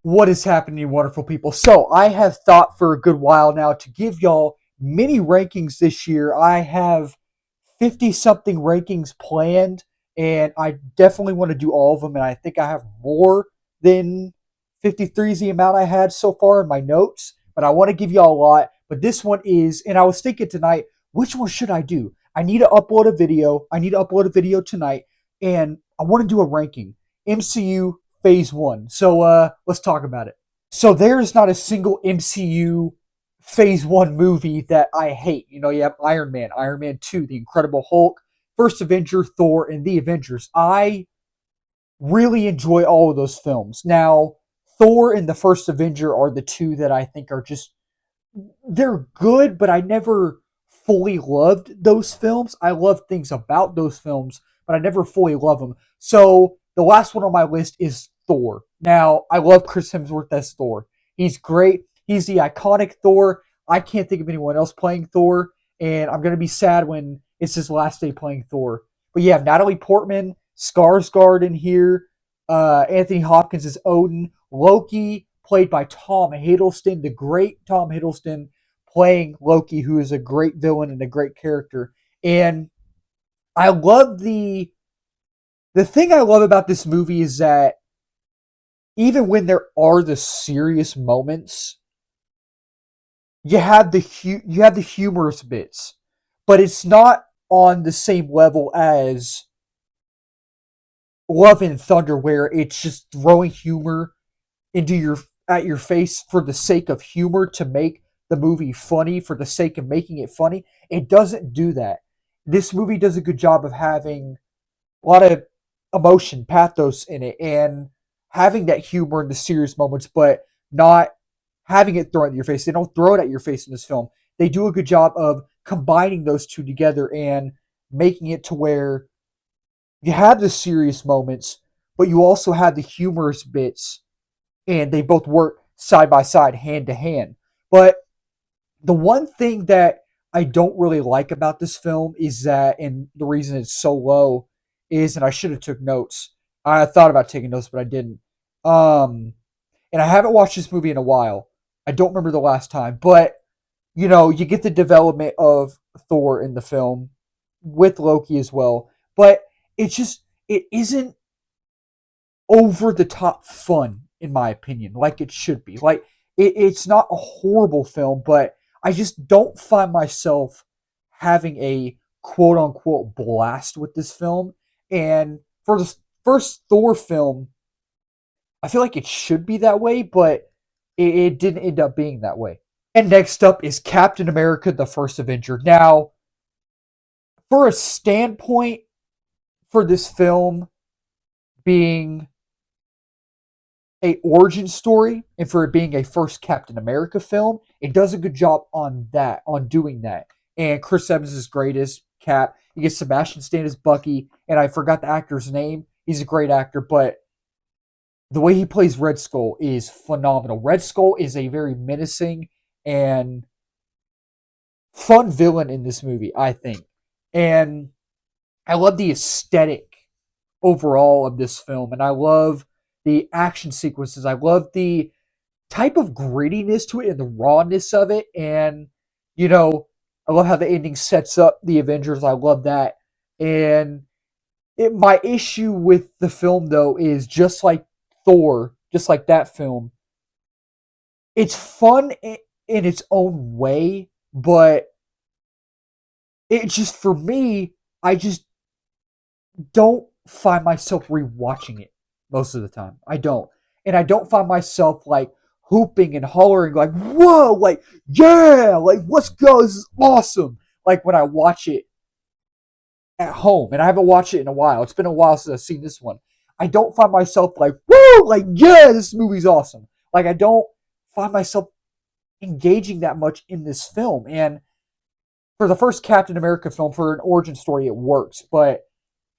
What is happening, you wonderful people? So, I have thought for a good while now to give y'all mini rankings this year. I have 50 something rankings planned, and I definitely want to do all of them. And I think I have more than 53 is the amount I had so far in my notes, but I want to give y'all a lot. But this one is, and I was thinking tonight, which one should I do? I need to upload a video. I need to upload a video tonight, and I want to do a ranking. MCU Phase One. So let's talk about it. So there's not a single MCU Phase One movie that I hate. You know, you have Iron Man, Iron Man 2, The Incredible Hulk, First Avenger, Thor, and The Avengers. I really enjoy all of those films. Now, Thor and the First Avenger are the two that I think are just they're good, but I never fully loved those films. I love things about those films, but I never fully love them. So the last one on my list is Thor. Now, I love Chris Hemsworth as Thor. He's great. He's the iconic Thor. I can't think of anyone else playing Thor, and I'm gonna be sad when it's his last day playing Thor. But you have Natalie Portman, Skarsgård in here. Anthony Hopkins is Odin. Loki, played by Tom Hiddleston, the great Tom Hiddleston, playing Loki, who is a great villain and a great character. And I love the thing I love about this movie is that even when there are the serious moments, you have the humorous bits, but it's not on the same level as Love and Thunder, where it's just throwing humor into your at your face for the sake of humor to make the movie funny for the sake of making it funny. It doesn't do that. This movie does a good job of having a lot of emotion, pathos in it, and having that humor in the serious moments, but not having it thrown at your face. They don't throw it at your face in this film. They do a good job of combining those two together and making it to where you have the serious moments, but you also have the humorous bits, and they both work side by side, hand to hand. But the one thing that I don't really like about this film is that, and the reason it's so low is, and I should have took notes. I thought about taking notes, but I didn't. And I haven't watched this movie in a while. I don't remember the last time, but you get the development of Thor in the film with Loki as well. But it isn't over the top fun, in my opinion, like it should be. Like it's not a horrible film, but I just don't find myself having a quote unquote blast with this film. And for the first Thor film, I feel like it should be that way, but it didn't end up being that way. And next up is Captain America, the First Avenger. Now, for a standpoint for this film being a origin story and for it being a first Captain America film, it does a good job on that, on doing that. And Chris Evans is great as Cap. You get Sebastian Stan as Bucky, and I forgot the actor's name. He's a great actor, but the way he plays Red Skull is phenomenal. Red Skull is a very menacing and fun villain in this movie, I think. And I love the aesthetic overall of this film, and I love the action sequences. I love the type of grittiness to it and the rawness of it. And, I love how the ending sets up the Avengers. I love that. And my issue with the film, though, is just like Thor, just like that film, it's fun in its own way, but it just, for me, I just don't find myself rewatching it most of the time. I don't. And I don't find myself like hooping and hollering like, whoa, like, yeah, like, let's go, this is awesome. Like when I watch it at home, and I haven't watched it in a while. It's been a while since I've seen this one. I don't find myself like, woo, like, yeah, this movie's awesome. Like, I don't find myself engaging that much in this film. And for the first Captain America film, for an origin story, it works. But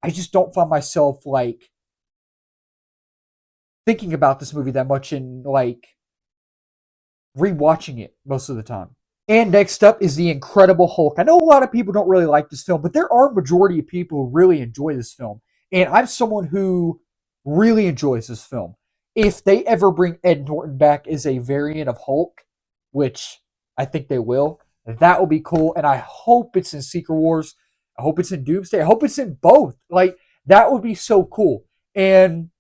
I just don't find myself like thinking about this movie that much and like rewatching it most of the time. And next up is The Incredible Hulk. I know a lot of people don't really like this film, but there are a majority of people who really enjoy this film. And I'm someone who really enjoys this film. if they ever bring Ed Norton back as a variant of Hulk, which I think they will, that will be cool. And I hope it's in Secret Wars. I hope it's in Doomsday. I hope it's in both. Like, that would be so cool. And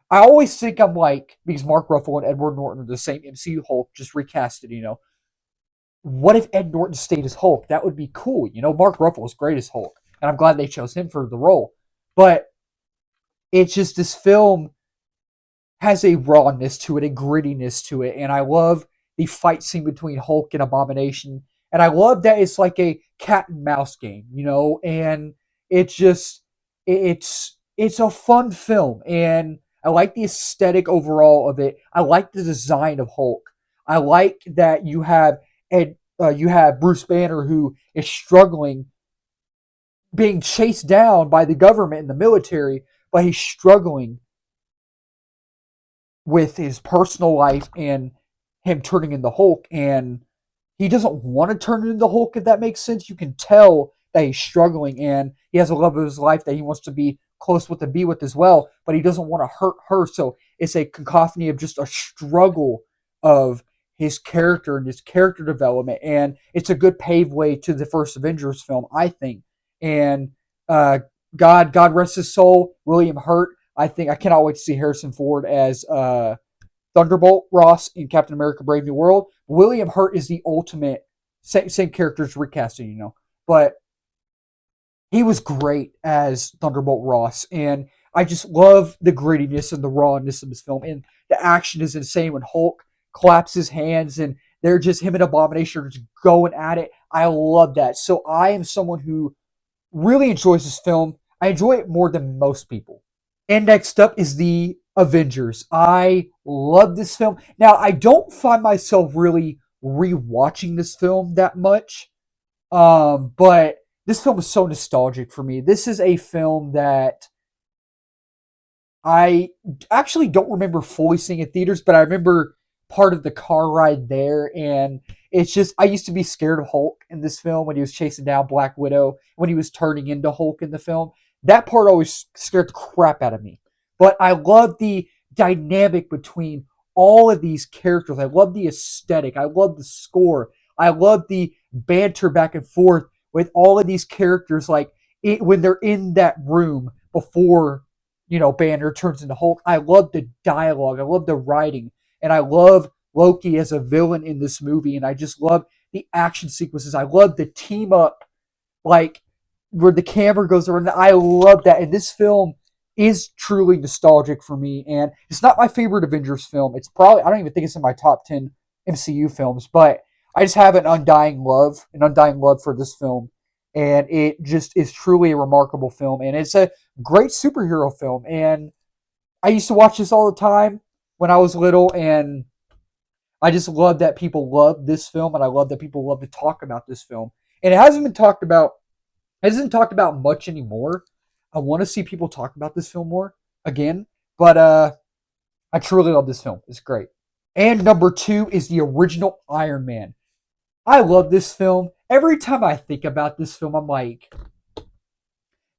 I always think I'm like, because Mark Ruffalo and Edward Norton are the same MCU Hulk, just recasted. What if Ed Norton stayed as Hulk? That would be cool. Mark Ruffalo's great as Hulk. And I'm glad they chose him for the role. But it's just this film has a rawness to it, a grittiness to it, and I love the fight scene between Hulk and Abomination, and I love that it's like a cat and mouse game, and it's just it's a fun film, and I like the aesthetic overall of it. I like the design of Hulk. I like that you have Bruce Banner who is struggling, being chased down by the government and the military, but he's struggling with his personal life and him turning into Hulk. And he doesn't want to turn into Hulk, if that makes sense. You can tell that he's struggling and he has a love of his life that he wants to be close with and be with as well, but he doesn't want to hurt her. So it's a cacophony of just a struggle of his character and his character development. And it's a good paved way to the first Avengers film, I think. And God rest his soul, William Hurt. I think I cannot wait to see Harrison Ford as Thunderbolt Ross in Captain America: Brave New World. William Hurt is the ultimate same characters recasting, but he was great as Thunderbolt Ross, and I just love the grittiness and the rawness of this film. And the action is insane when Hulk claps his hands and they're just him and Abomination are just going at it. I love that. So I am someone who really enjoys this film. I enjoy it more than most people. And next up is the Avengers. I love this film. Now, I don't find myself really rewatching this film that much, but this film is so nostalgic for me. This is a film that I actually don't remember fully seeing in theaters, but I remember part of the car ride there. And it's just, I used to be scared of Hulk in this film when he was chasing down Black Widow, when he was turning into Hulk in the film. That part always scared the crap out of me. But I love the dynamic between all of these characters. I love the aesthetic. I love the score. I love the banter back and forth with all of these characters. Like when they're in that room before, Banner turns into Hulk. I love the dialogue. I love the writing. And I love Loki as a villain in this movie. And I just love the action sequences. I love the team up, like where the camera goes around. I love that. And this film is truly nostalgic for me. And it's not my favorite Avengers film. It's probably, I don't even think it's in my top 10 MCU films, but I just have an undying love for this film. And it just is truly a remarkable film. And it's a great superhero film. And I used to watch this all the time when I was little. And I just love that people love this film. And I love that people love to talk about this film. And it hasn't been talked about, much anymore. I want to see people talk about this film more again. But I truly love this film. It's great. And number 2 is the original Iron Man. I love this film. Every time I think about this film, I'm like,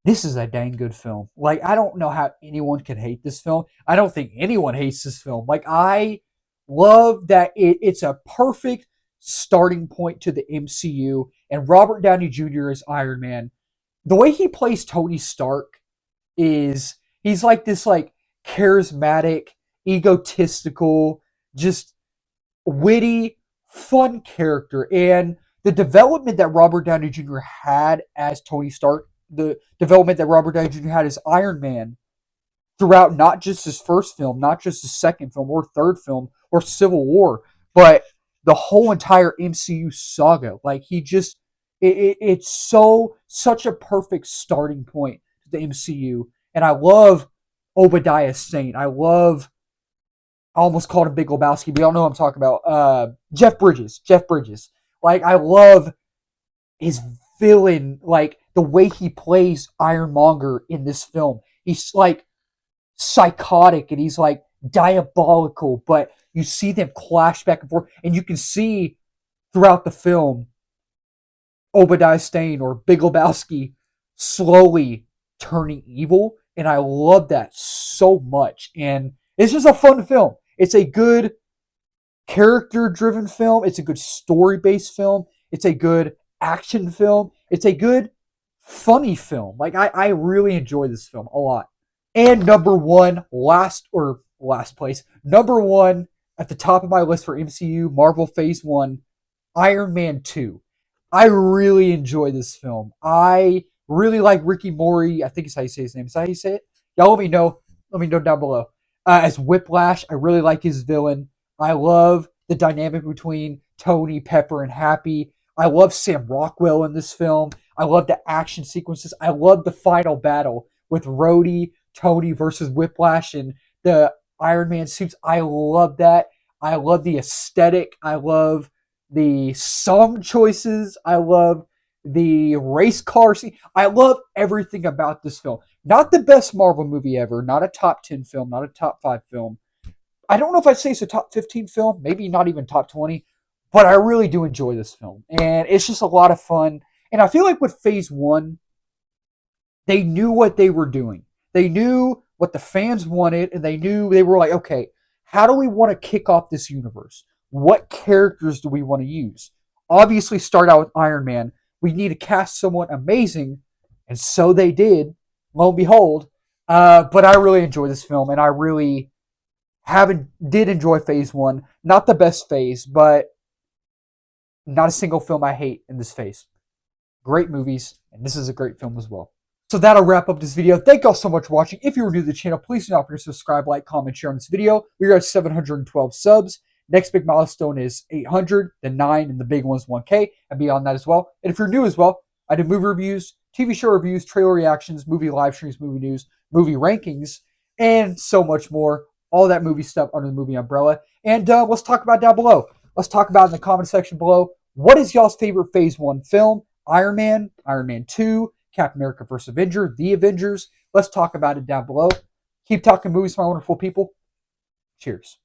this is a dang good film. Like, I don't know how anyone can hate this film. I don't think anyone hates this film. Like, I love that it's a perfect starting point to the MCU. And Robert Downey Jr. as Iron Man, the way he plays Tony Stark is, he's like this like charismatic, egotistical, just witty, fun character. And the development that Robert Downey Jr. had as Tony Stark, the development that Robert Downey Jr. had as Iron Man throughout not just his first film, not just his second film or third film or Civil War, but the whole entire MCU saga. Like, he just, it's such a perfect starting point to the MCU. And I love Obadiah Stane. I almost called him Big Lebowski, but y'all know what I'm talking about. Jeff Bridges. Like, I love his villain, like the way he plays Ironmonger in this film. He's like psychotic and he's like diabolical, but you see them clash back and forth, and you can see throughout the film Obadiah Stane or Big Lebowski slowly turning evil, and I love that so much. And It's just a fun film. It's a good character-driven film. It's a good story-based film. It's a good action film. It's a good funny film. Like I really enjoy this film a lot. And number one, last place, number one at the top of my list for MCU Marvel Phase One, Iron Man 2. I really enjoy this film. I really like Ricky Mori. I think it's how you say his name. Is that how you say it? Y'all let me know. Let me know down below. As Whiplash, I really like his villain. I love the dynamic between Tony, Pepper, and Happy. I love Sam Rockwell in this film. I love the action sequences. I love the final battle with Rhodey, Tony versus Whiplash, and the Iron Man suits. I love that. I love the aesthetic. I love the song choices. I love the race car scene. I love everything about this film. Not the best Marvel movie ever. Not a top 10 film. Not a top 5 film. I don't know if I'd say it's a top 15 film. Maybe not even top 20. But I really do enjoy this film. And it's just a lot of fun. And I feel like with Phase 1, they knew what they were doing. They knew what the fans wanted, and they knew they were like, okay, how do we want to kick off this universe? What characters do we want to use? Obviously, start out with Iron Man. We need to cast someone amazing, and so they did. Lo and behold, but I really enjoy this film, and I really did enjoy Phase One. Not the best phase, but not a single film I hate in this phase. Great movies, and this is a great film as well. So that'll wrap up this video. Thank y'all so much for watching. If you were new to the channel, please do not forget to subscribe, like, comment, share on this video. We are at 712 subs. Next big milestone is 800, then 9, and the big one is 1K, and beyond that as well. And if you're new as well, I do movie reviews, TV show reviews, trailer reactions, movie live streams, movie news, movie rankings, and so much more. All that movie stuff under the movie umbrella. And let's talk about down below. Let's talk about in the comment section below. What is y'all's favorite Phase 1 film? Iron Man, Iron Man 2, Captain America vs. Avenger, The Avengers. Let's talk about it down below. Keep talking movies, my wonderful people. Cheers.